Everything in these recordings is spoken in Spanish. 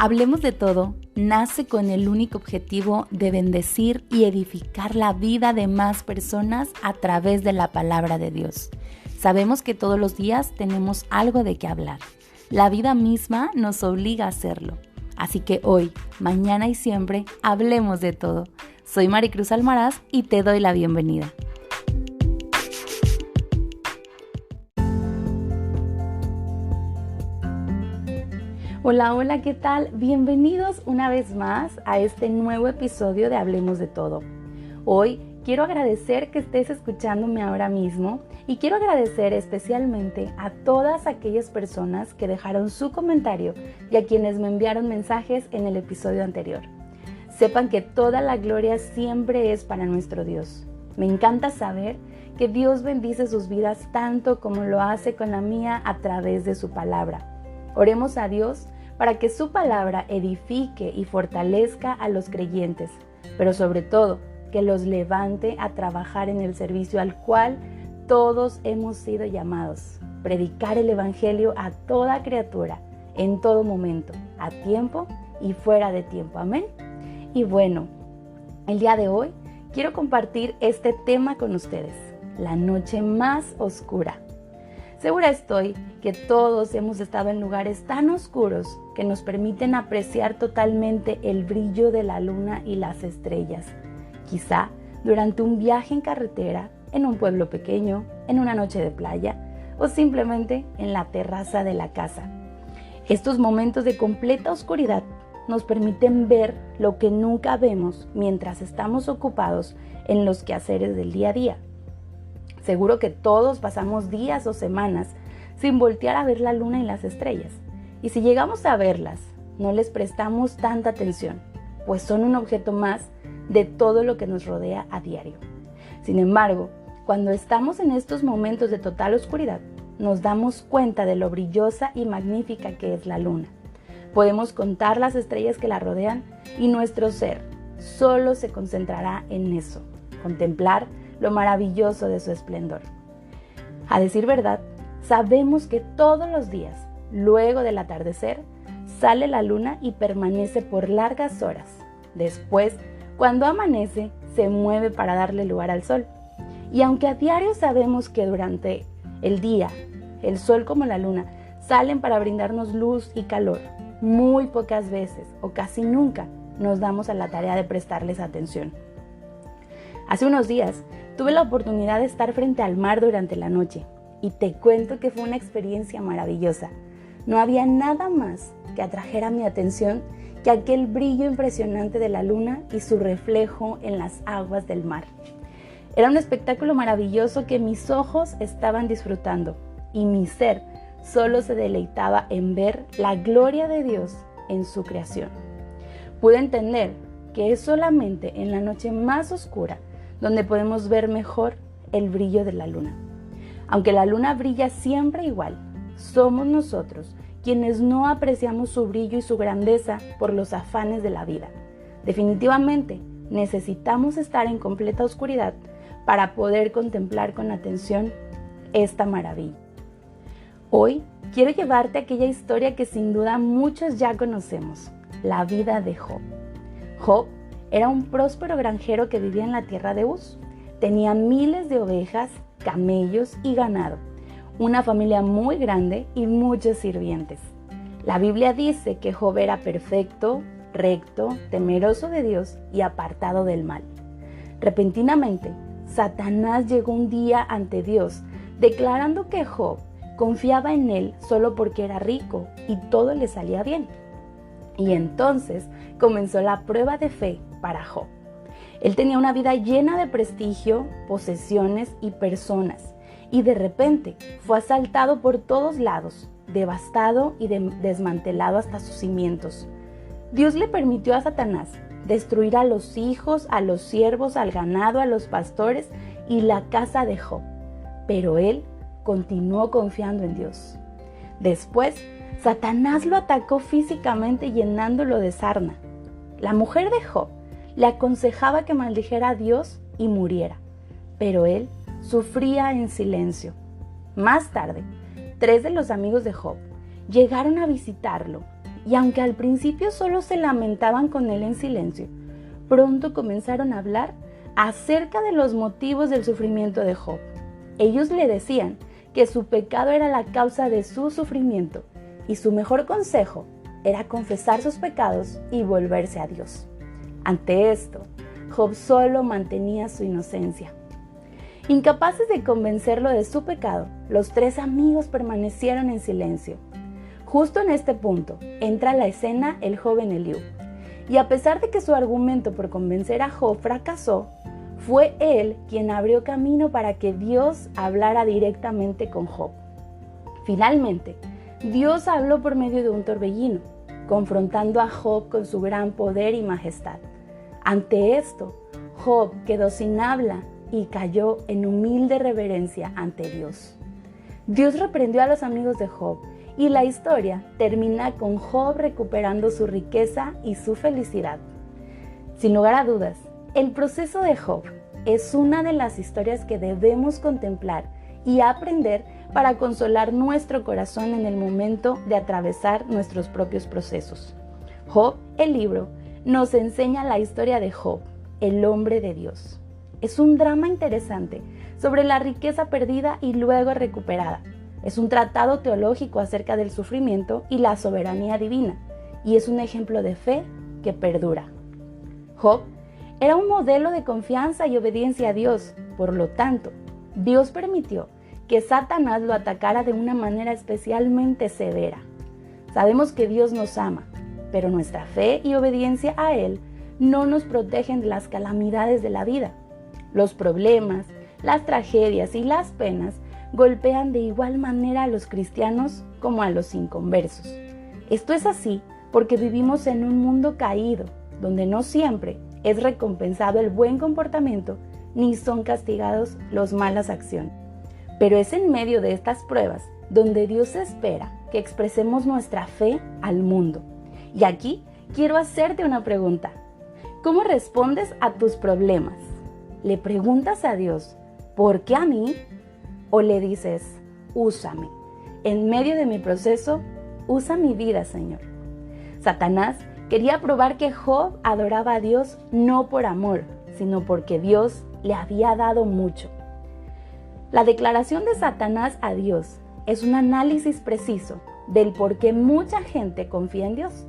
Hablemos de Todo nace con el único objetivo de bendecir y edificar la vida de más personas a través de la palabra de Dios. Sabemos que todos los días tenemos algo de qué hablar. La vida misma nos obliga a hacerlo. Así que hoy, mañana y siempre, hablemos de todo. Soy Maricruz Almaraz y te doy la bienvenida. Hola, ¿qué tal? Bienvenidos una vez más a este nuevo episodio de Hablemos de Todo. Hoy quiero agradecer que estés escuchándome ahora mismo y quiero agradecer especialmente a todas aquellas personas que dejaron su comentario y a quienes me enviaron mensajes en el episodio anterior. Sepan que toda la gloria siempre es para nuestro Dios. Me encanta saber que Dios bendice sus vidas tanto como lo hace con la mía a través de su palabra. Oremos a Dios para que su palabra edifique y fortalezca a los creyentes, pero sobre todo que los levante a trabajar en el servicio al cual todos hemos sido llamados. Predicar el evangelio a toda criatura, en todo momento, a tiempo y fuera de tiempo. Amén. Y bueno, el día de hoy quiero compartir este tema con ustedes, la noche más oscura. Segura estoy que todos hemos estado en lugares tan oscuros que nos permiten apreciar totalmente el brillo de la luna y las estrellas. Quizá durante un viaje en carretera, en un pueblo pequeño, en una noche de playa o simplemente en la terraza de la casa. Estos momentos de completa oscuridad nos permiten ver lo que nunca vemos mientras estamos ocupados en los quehaceres del día a día. Seguro que todos pasamos días o semanas sin voltear a ver la luna y las estrellas. Y si llegamos a verlas, no les prestamos tanta atención, pues son un objeto más de todo lo que nos rodea a diario. Sin embargo, cuando estamos en estos momentos de total oscuridad, nos damos cuenta de lo brillosa y magnífica que es la luna. Podemos contar las estrellas que la rodean y nuestro ser solo se concentrará en eso, contemplar lo maravilloso de su esplendor. A decir verdad, sabemos que todos los días, luego del atardecer, sale la luna y permanece por largas horas. Después, cuando amanece, se mueve para darle lugar al sol. Y aunque a diario sabemos que durante el día, el sol como la luna salen para brindarnos luz y calor, muy pocas veces o casi nunca nos damos a la tarea de prestarles atención. Hace unos días tuve la oportunidad de estar frente al mar durante la noche y te cuento que fue una experiencia maravillosa. No había nada más que atrajera mi atención que aquel brillo impresionante de la luna y su reflejo en las aguas del mar. Era un espectáculo maravilloso que mis ojos estaban disfrutando y mi ser solo se deleitaba en ver la gloria de Dios en su creación. Pude entender que es solamente en la noche más oscura donde podemos ver mejor el brillo de la luna. Aunque la luna brilla siempre igual, somos nosotros quienes no apreciamos su brillo y su grandeza por los afanes de la vida. Definitivamente, necesitamos estar en completa oscuridad para poder contemplar con atención esta maravilla. Hoy quiero llevarte a aquella historia que sin duda muchos ya conocemos, la vida de Job. Job era un próspero granjero que vivía en la tierra de Uz. Tenía miles de ovejas, camellos y ganado, una familia muy grande y muchos sirvientes. La Biblia dice que Job era perfecto, recto, temeroso de Dios y apartado del mal. Repentinamente, Satanás llegó un día ante Dios, declarando que Job confiaba en él solo porque era rico y todo le salía bien. Y entonces comenzó la prueba de fe para Job. Él tenía una vida llena de prestigio, posesiones y personas, y de repente fue asaltado por todos lados, devastado y desmantelado hasta sus cimientos. Dios le permitió a Satanás destruir a los hijos, a los siervos, al ganado, a los pastores y la casa de Job, pero él continuó confiando en Dios. Después, Satanás lo atacó físicamente llenándolo de sarna. La mujer de Job le aconsejaba que maldijera a Dios y muriera, pero él sufría en silencio. Más tarde, 3 de los amigos de Job llegaron a visitarlo y aunque al principio solo se lamentaban con él en silencio, pronto comenzaron a hablar acerca de los motivos del sufrimiento de Job. Ellos le decían que su pecado era la causa de su sufrimiento y su mejor consejo era confesar sus pecados y volverse a Dios. Ante esto, Job solo mantenía su inocencia. Incapaces de convencerlo de su pecado, los 3 amigos permanecieron en silencio. Justo en este punto entra a la escena el joven Eliú, y a pesar de que su argumento por convencer a Job fracasó, fue él quien abrió camino para que Dios hablara directamente con Job. Finalmente, Dios habló por medio de un torbellino, confrontando a Job con su gran poder y majestad. Ante esto, Job quedó sin habla y cayó en humilde reverencia ante Dios. Dios reprendió a los amigos de Job y la historia termina con Job recuperando su riqueza y su felicidad. Sin lugar a dudas, el proceso de Job es una de las historias que debemos contemplar y aprender para consolar nuestro corazón en el momento de atravesar nuestros propios procesos. Job, el libro, nos enseña la historia de Job, el hombre de Dios. Es un drama interesante sobre la riqueza perdida y luego recuperada. Es un tratado teológico acerca del sufrimiento y la soberanía divina, y es un ejemplo de fe que perdura. Job era un modelo de confianza y obediencia a Dios. Por lo tanto, Dios permitió que Satanás lo atacara de una manera especialmente severa. Sabemos que Dios nos ama, pero nuestra fe y obediencia a Él no nos protegen de las calamidades de la vida. Los problemas, las tragedias y las penas golpean de igual manera a los cristianos como a los inconversos. Esto es así porque vivimos en un mundo caído, donde no siempre es recompensado el buen comportamiento ni son castigados los malas acciones. Pero es en medio de estas pruebas donde Dios espera que expresemos nuestra fe al mundo. Y aquí quiero hacerte una pregunta. ¿Cómo respondes a tus problemas? ¿Le preguntas a Dios, ¿por qué a mí? ¿O le dices, úsame? En medio de mi proceso, usa mi vida, Señor. Satanás quería probar que Job adoraba a Dios no por amor, sino porque Dios le había dado mucho. La declaración de Satanás a Dios es un análisis preciso del por qué mucha gente confía en Dios.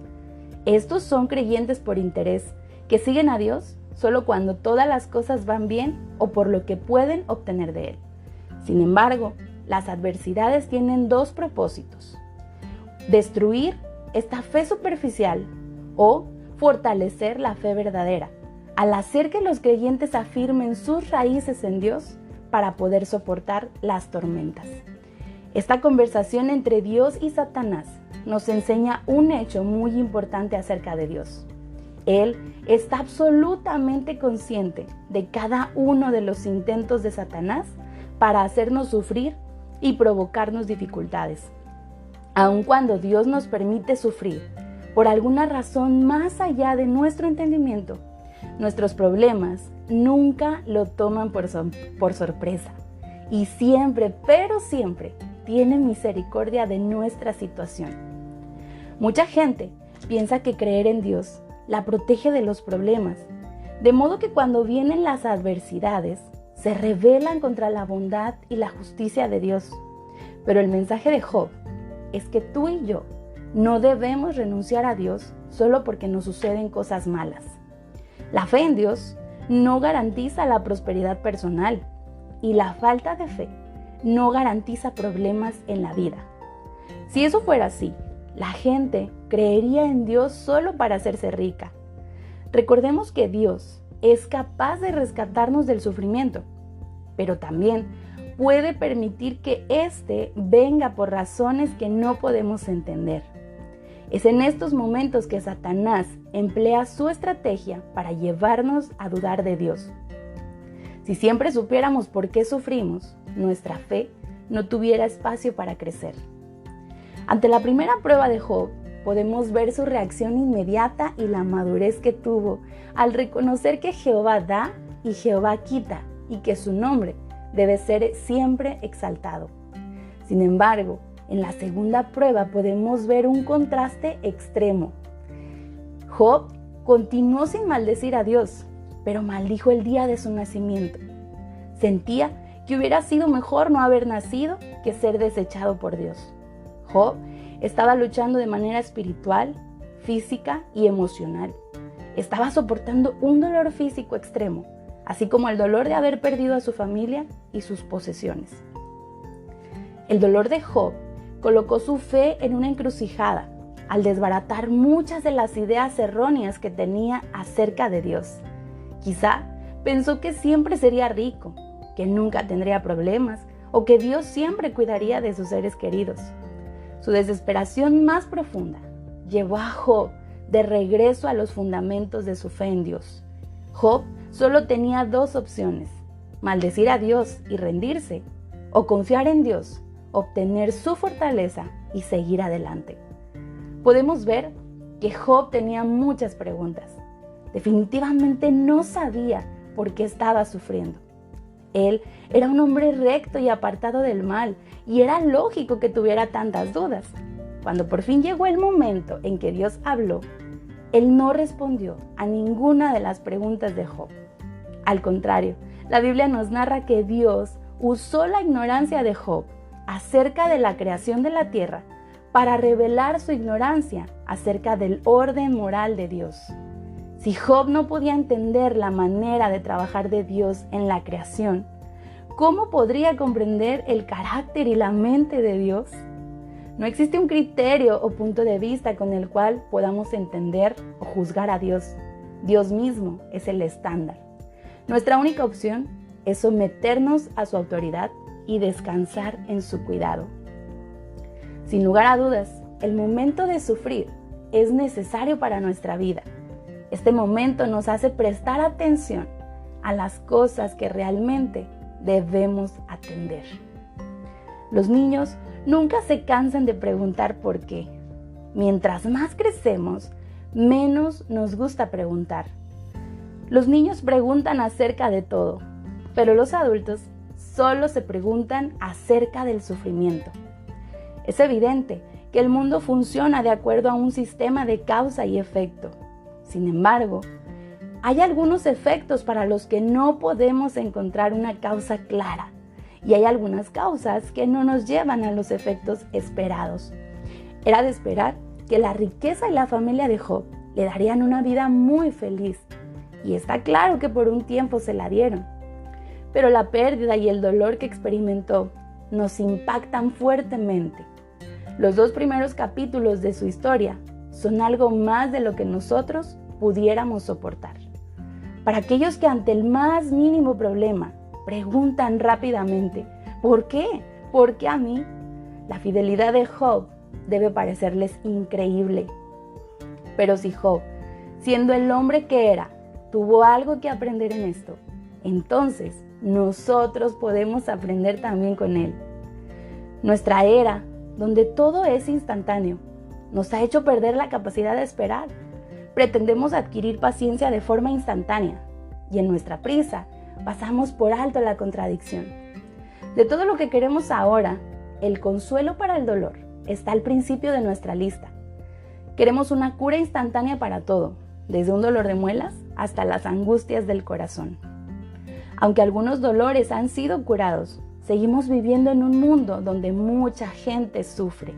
Estos son creyentes por interés que siguen a Dios solo cuando todas las cosas van bien o por lo que pueden obtener de Él. Sin embargo, las adversidades tienen 2 propósitos: destruir esta fe superficial o fortalecer la fe verdadera, al hacer que los creyentes afirmen sus raíces en Dios para poder soportar las tormentas. Esta conversación entre Dios y Satanás nos enseña un hecho muy importante acerca de Dios. Él está absolutamente consciente de cada uno de los intentos de Satanás para hacernos sufrir y provocarnos dificultades. Aun cuando Dios nos permite sufrir por alguna razón más allá de nuestro entendimiento, nuestros problemas nunca lo toman por sorpresa y siempre, pero siempre, tienen misericordia de nuestra situación. Mucha gente piensa que creer en Dios la protege de los problemas, de modo que cuando vienen las adversidades, se rebelan contra la bondad y la justicia de Dios. Pero el mensaje de Job es que tú y yo no debemos renunciar a Dios solo porque nos suceden cosas malas. La fe en Dios no garantiza la prosperidad personal y la falta de fe no garantiza problemas en la vida. Si eso fuera así, la gente creería en Dios solo para hacerse rica. Recordemos que Dios es capaz de rescatarnos del sufrimiento, pero también puede permitir que éste venga por razones que no podemos entender. Es en estos momentos que Satanás emplea su estrategia para llevarnos a dudar de Dios. Si siempre supiéramos por qué sufrimos, nuestra fe no tuviera espacio para crecer. Ante la primera prueba de Job, podemos ver su reacción inmediata y la madurez que tuvo al reconocer que Jehová da y Jehová quita y que su nombre debe ser siempre exaltado. Sin embargo, en la segunda prueba podemos ver un contraste extremo. Job continuó sin maldecir a Dios, pero maldijo el día de su nacimiento. Sentía que hubiera sido mejor no haber nacido que ser desechado por Dios. Job estaba luchando de manera espiritual, física y emocional. Estaba soportando un dolor físico extremo, así como el dolor de haber perdido a su familia y sus posesiones. El dolor de Job colocó su fe en una encrucijada al desbaratar muchas de las ideas erróneas que tenía acerca de Dios. Quizá pensó que siempre sería rico, que nunca tendría problemas o que Dios siempre cuidaría de sus seres queridos. Su desesperación más profunda llevó a Job de regreso a los fundamentos de su fe en Dios. Job solo tenía dos opciones: maldecir a Dios y rendirse, o confiar en Dios, obtener su fortaleza y seguir adelante. Podemos ver que Job tenía muchas preguntas. Definitivamente no sabía por qué estaba sufriendo. Él era un hombre recto y apartado del mal, y era lógico que tuviera tantas dudas. Cuando por fin llegó el momento en que Dios habló, él no respondió a ninguna de las preguntas de Job. Al contrario, la Biblia nos narra que Dios usó la ignorancia de Job acerca de la creación de la tierra para revelar su ignorancia acerca del orden moral de Dios. Si Job no podía entender la manera de trabajar de Dios en la creación, ¿cómo podría comprender el carácter y la mente de Dios? No existe un criterio o punto de vista con el cual podamos entender o juzgar a Dios. Dios mismo es el estándar. Nuestra única opción es someternos a su autoridad y descansar en su cuidado. Sin lugar a dudas, el momento de sufrir es necesario para nuestra vida. Este momento nos hace prestar atención a las cosas que realmente debemos atender. Los niños nunca se cansan de preguntar por qué. Mientras más crecemos, menos nos gusta preguntar. Los niños preguntan acerca de todo, pero los adultos solo se preguntan acerca del sufrimiento. Es evidente que el mundo funciona de acuerdo a un sistema de causa y efecto. Sin embargo, hay algunos efectos para los que no podemos encontrar una causa clara, y hay algunas causas que no nos llevan a los efectos esperados. Era de esperar que la riqueza y la familia de Job le darían una vida muy feliz, y está claro que por un tiempo se la dieron. Pero la pérdida y el dolor que experimentó nos impactan fuertemente. Los 2 primeros capítulos de su historia son algo más de lo que nosotros pudiéramos soportar. Para aquellos que ante el más mínimo problema preguntan rápidamente, ¿por qué? ¿Por qué a mí? La fidelidad de Job debe parecerles increíble. Pero si Job, siendo el hombre que era, tuvo algo que aprender en esto, entonces nosotros podemos aprender también con él. Nuestra era, donde todo es instantáneo, nos ha hecho perder la capacidad de esperar. Pretendemos adquirir paciencia de forma instantánea y en nuestra prisa pasamos por alto la contradicción. De todo lo que queremos ahora, el consuelo para el dolor está al principio de nuestra lista. Queremos una cura instantánea para todo, desde un dolor de muelas hasta las angustias del corazón. Aunque algunos dolores han sido curados, seguimos viviendo en un mundo donde mucha gente sufre.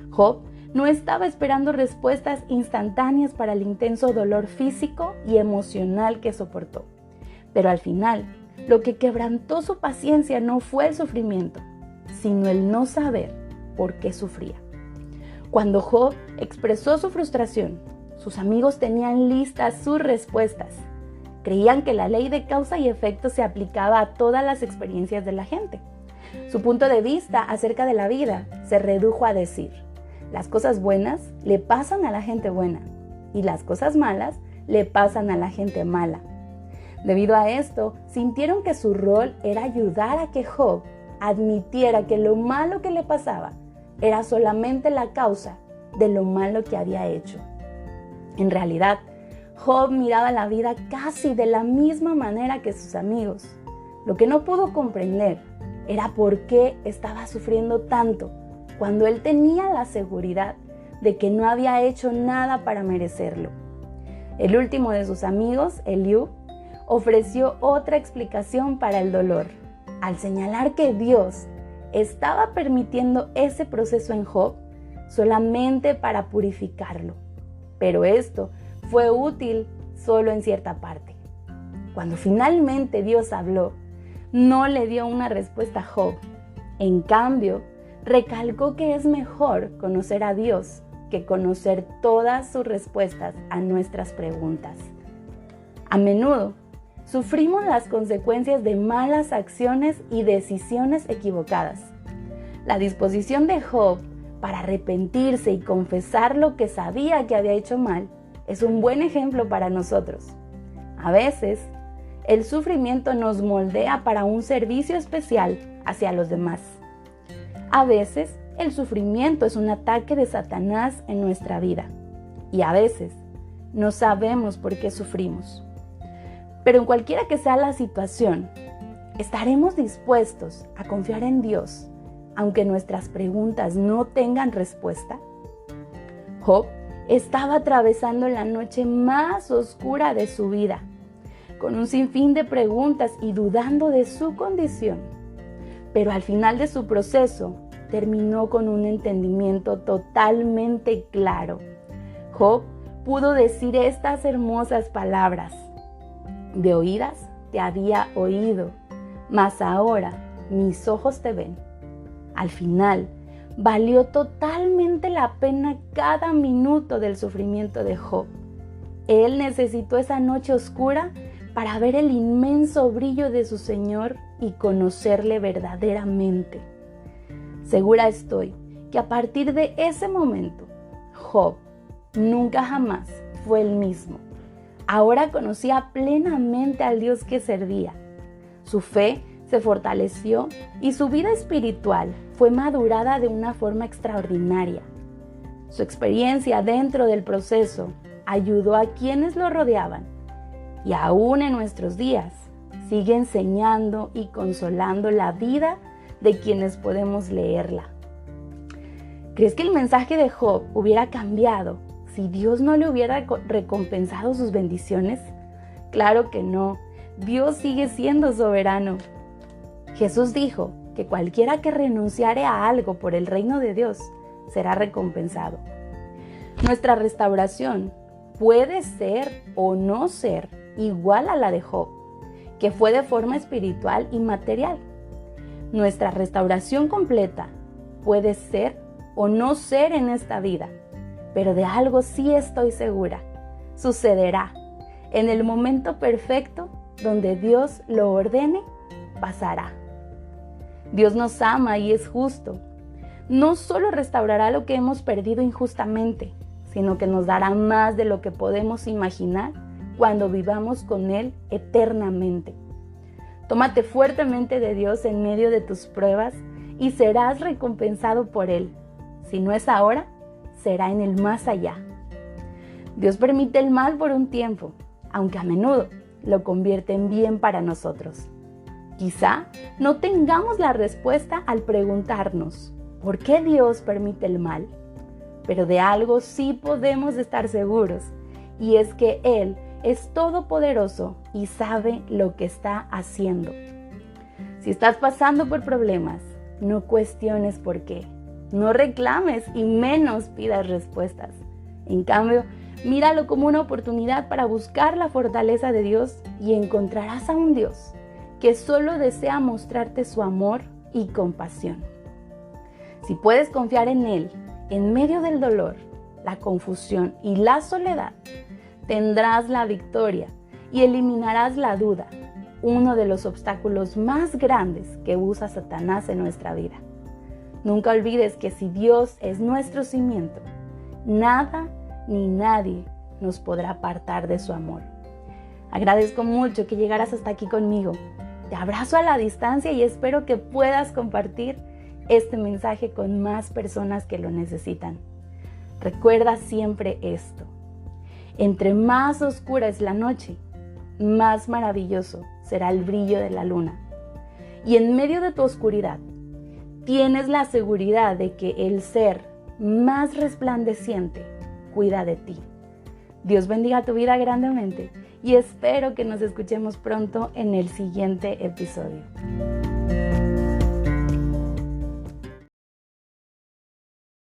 Job no estaba esperando respuestas instantáneas para el intenso dolor físico y emocional que soportó. Pero al final, lo que quebrantó su paciencia no fue el sufrimiento, sino el no saber por qué sufría. Cuando Job expresó su frustración, sus amigos tenían listas sus respuestas. Creían que la ley de causa y efecto se aplicaba a todas las experiencias de la gente. Su punto de vista acerca de la vida se redujo a decir: las cosas buenas le pasan a la gente buena y las cosas malas le pasan a la gente mala. Debido a esto, sintieron que su rol era ayudar a que Job admitiera que lo malo que le pasaba era solamente la causa de lo malo que había hecho. En realidad, Job miraba la vida casi de la misma manera que sus amigos. Lo que no pudo comprender era por qué estaba sufriendo tanto cuando él tenía la seguridad de que no había hecho nada para merecerlo. El último de sus amigos, Eliú, ofreció otra explicación para el dolor, al señalar que Dios estaba permitiendo ese proceso en Job solamente para purificarlo. Pero esto fue útil solo en cierta parte. Cuando finalmente Dios habló, no le dio una respuesta a Job. En cambio, recalcó que es mejor conocer a Dios que conocer todas sus respuestas a nuestras preguntas. A menudo, sufrimos las consecuencias de malas acciones y decisiones equivocadas. La disposición de Job para arrepentirse y confesar lo que sabía que había hecho mal es un buen ejemplo para nosotros. A veces, el sufrimiento nos moldea para un servicio especial hacia los demás. A veces, el sufrimiento es un ataque de Satanás en nuestra vida. Y a veces, no sabemos por qué sufrimos. Pero en cualquiera que sea la situación, estaremos dispuestos a confiar en Dios, aunque nuestras preguntas no tengan respuesta. Job estaba atravesando la noche más oscura de su vida, con un sinfín de preguntas y dudando de su condición. Pero al final de su proceso, terminó con un entendimiento totalmente claro. Job pudo decir estas hermosas palabras: de oídas te había oído, mas ahora mis ojos te ven. Al final, valió totalmente la pena cada minuto del sufrimiento de Job. Él necesitó esa noche oscura para ver el inmenso brillo de su Señor y conocerle verdaderamente. Segura estoy que a partir de ese momento, Job nunca jamás fue el mismo. Ahora conocía plenamente al Dios que servía. Su fe se fortaleció y su vida espiritual fue madurada de una forma extraordinaria. Su experiencia dentro del proceso ayudó a quienes lo rodeaban y aún en nuestros días sigue enseñando y consolando la vida de quienes podemos leerla. ¿Crees que el mensaje de Job hubiera cambiado si Dios no le hubiera recompensado sus bendiciones? Claro que no. Dios sigue siendo soberano. Jesús dijo que cualquiera que renunciare a algo por el reino de Dios será recompensado. Nuestra restauración puede ser o no ser igual a la de Job, que fue de forma espiritual y material. Nuestra restauración completa puede ser o no ser en esta vida, pero de algo sí estoy segura: sucederá en el momento perfecto donde Dios lo ordene, pasará. Dios nos ama y es justo. No solo restaurará lo que hemos perdido injustamente, sino que nos dará más de lo que podemos imaginar cuando vivamos con Él eternamente. Tómate fuertemente de Dios en medio de tus pruebas y serás recompensado por Él. Si no es ahora, será en el más allá. Dios permite el mal por un tiempo, aunque a menudo lo convierte en bien para nosotros. Quizá no tengamos la respuesta al preguntarnos ¿por qué Dios permite el mal? Pero de algo sí podemos estar seguros, y es que Él es todopoderoso y sabe lo que está haciendo. Si estás pasando por problemas, no cuestiones por qué. No reclames y menos pidas respuestas. En cambio, míralo como una oportunidad para buscar la fortaleza de Dios y encontrarás a un Dios que solo desea mostrarte su amor y compasión. Si puedes confiar en Él en medio del dolor, la confusión y la soledad, tendrás la victoria y eliminarás la duda, uno de los obstáculos más grandes que usa Satanás en nuestra vida. Nunca olvides que si Dios es nuestro cimiento, nada ni nadie nos podrá apartar de su amor. Agradezco mucho que llegaras hasta aquí conmigo. Te abrazo a la distancia y espero que puedas compartir este mensaje con más personas que lo necesitan. Recuerda siempre esto: entre más oscura es la noche, más maravilloso será el brillo de la luna. Y en medio de tu oscuridad, tienes la seguridad de que el ser más resplandeciente cuida de ti. Dios bendiga tu vida grandemente y espero que nos escuchemos pronto en el siguiente episodio.